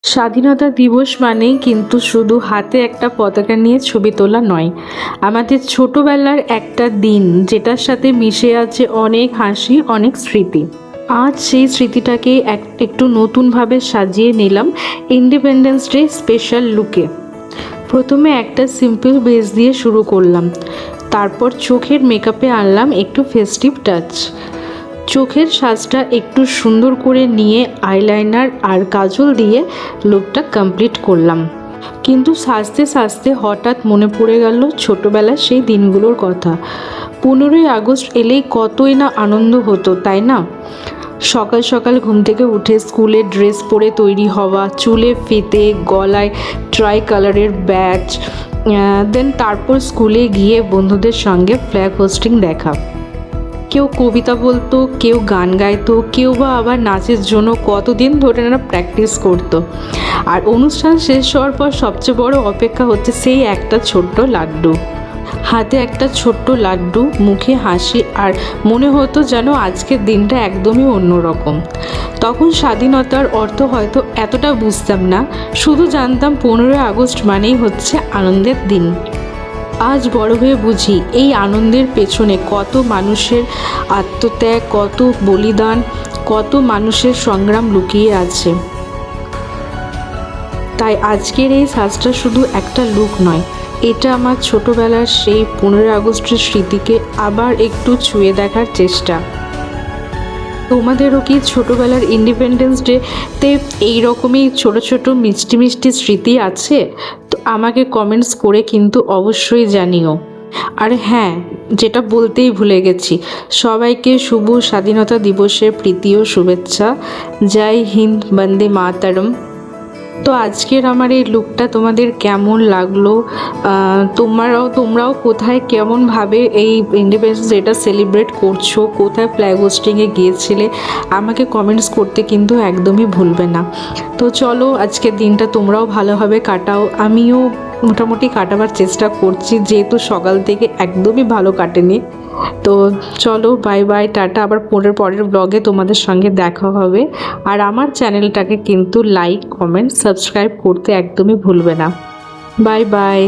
স্বাধীনতা দিবস মানেই কিন্তু শুধু হাতে একটা পতাকা নিয়ে ছবি তোলা নয়, আমাদের ছোটবেলার একটা দিন যেটার সাথে মিশে আছে অনেক হাসি, অনেক স্মৃতি। আজ সেই স্মৃতিটাকে একটু নতুনভাবে সাজিয়ে নিলাম ইন্ডিপেন্ডেন্স ডে স্পেশাল লুকে। প্রথমে একটা সিম্পল বেস দিয়ে শুরু করলাম, তারপর চোখের মেকআপে আনলাম একটু ফেস্টিভ টাচ। চোখের সাজটা একটু সুন্দর করে নিয়ে আইলাইনার আর কাজল দিয়ে লুকটা কমপ্লিট করলাম। কিন্তু সাজতে সাজতে হঠাৎ মনে পড়ে গেল ছোটবেলার সেই দিনগুলোর কথা। 15ই আগস্ট এলেই কতই না আনন্দ হতো, তাই না? সকাল সকাল ঘুম থেকে উঠে স্কুলের ড্রেস পরে তৈরি হওয়া, চুলে ফিতে, গলায় ট্রাই কালারের ব্যাজ, দেন তারপর স্কুলে গিয়ে বন্ধুদের সঙ্গে ফ্ল্যাগ হোস্টিং দেখা। কেউ কবিতা বলতো, কেউ গান গাইতো, কেউ বা আবার নাচের জন্য কতদিন ধরে না প্র্যাকটিস করতো। আর অনুষ্ঠান শেষ হওয়ার পর সবচেয়ে বড় অপেক্ষা হচ্ছে সেই একটা ছোট্ট লাড্ডু। হাতে একটা ছোট্ট লাড্ডু, মুখে হাসি, আর মনে হতো যেন আজকের দিনটা একদমই অন্যরকম। তখন স্বাধীনতার অর্থ হয়তো এতটা বুঝতাম না, শুধু জানতাম 15ই আগস্ট মানেই হচ্ছে আনন্দের দিন। আজ বড় হয়ে বুঝি এই আনন্দের পেছনে কত মানুষের আত্মত্যাগ, কত বলিদান, কত মানুষের সংগ্রাম লুকিয়ে আছে। তাই আজকের এই সাজটা শুধু একটা লুক নয়, এটা আমার ছোটবেলার সেই 15ই আগস্টের স্মৃতিকে আবার একটু ছুঁয়ে দেখার চেষ্টা। তোমাদেরও কি ছোটোবেলার ইন্ডিপেন্ডেন্স ডেতে এইরকমই ছোট ছোট মিষ্টি মিষ্টি স্মৃতি আছে? তো আমাকে কমেন্টস করে কিন্তু অবশ্যই জানিও। আর হ্যাঁ, যেটা বলতেই ভুলে গেছি, সবাইকে শুভ স্বাধীনতা দিবসের প্রীতি ও শুভেচ্ছা। জয় হিন্দ, বন্দে মাতরম। তো আজকের আমার এই লুকটা তোমাদের কেমন লাগলো? তোমরাও কোথায় কেমনভাবে এই ইন্ডিপেন্ডেন্স ডেটা সেলিব্রেট করছো, কোথায় ফ্ল্যাগ হোস্টিংয়ে গিয়েছিলে, আমাকে কমেন্টস করতে কিন্তু একদমই ভুলবে না। তো চলো, আজকের দিনটা তোমরাও ভালোভাবে কাটাও, আমিও মোটামুটি কাটাবার চেষ্টা করছি, যেহেতু সকাল থেকে একদমই ভালো কাটেনি। তো চলো, বাই বাই, টাটা। আবার পরের ব্লগে তোমাদের সঙ্গে দেখা হবে। আর আমার চ্যানেলটাকে কিন্তু লাইক, কমেন্ট, সাবস্ক্রাইব করতে একদমই ভুলবে না। Bye bye.